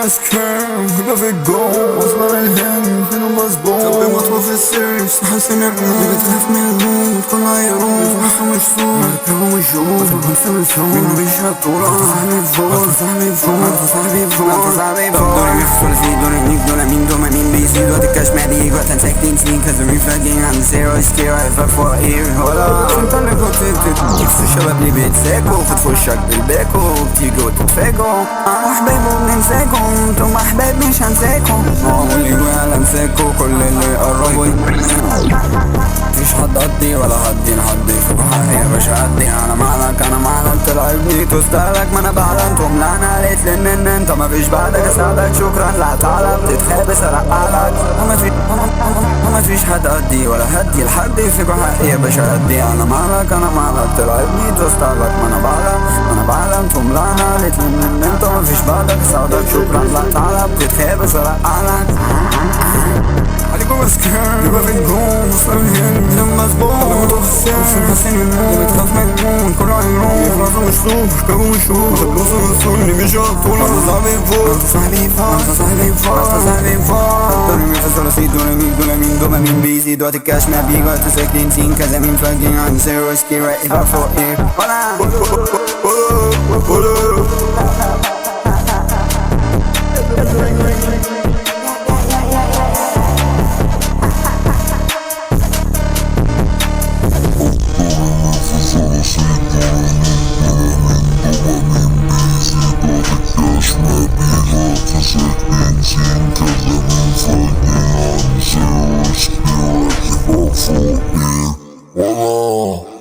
ماسكين كله في الجو اصلا الهم فينه مظبوط طبي مطوة في السيف حاسس ان اللي بتخاف من الموت كله هيروح نفسه مش صوت مركبه مش شوط بنسى من الصوت منه بيشهد طولة صاحبي بفوت صاحبي بفوت صاحبي بفوت صاحبي بفوت دوري مفصول في دوري نيك دولة مين دوما مين بيزيد وقت الكاش مالي وقت ساكتين سنين cause the reflecting on the zero is clear I fuck for a year hold up انت اللي كنت بتكس الشباب اللي بيتساكوا خد في وشك بالباكو بتيجوا تتفاجوا وحبايبه بننساكم انتم احباب مش هنساكم اللي جوا على مساكوا كل اللي قربوا مفيش حد قدي ولا هدي لحدي فوق حقي يا باشا قدي انا مالك تلعبني تستهلك ما انا بعلن تملعنا عليك لان انت مفيش بعدك اساعدك شكرا لا تعالى بتتخابس ارقعلك ومفيش حد قدي ولا هدي لحدي فيكو حقي يا باشا قدي انا مالك تلعبني تستهلك ما انا بعلن تملعنا عليك لان انت مفيش بعدك اساعدك شكرا لا تعالى بتتخابس ارقعلك عليكم مسكين يبقى في الجون وصل الهند لما مظبوط طبي في السيف حاسين الموت اللي بتخاف من الموت كله هيروح يخلصوا مش صوت يركبوا مش شوط خلصوا من الصول اللي بيشهد طولة انت صاحبي بفوت انت صاحبي بفوت دوري مين في ثلاثي دوري مين دولة مين دوما مين بيزيد وقت الكاش ما بيجي وقت ساكتين سين كذا مين فاكين عن زيرو سكي رايح يبقى فوق ايه Voila.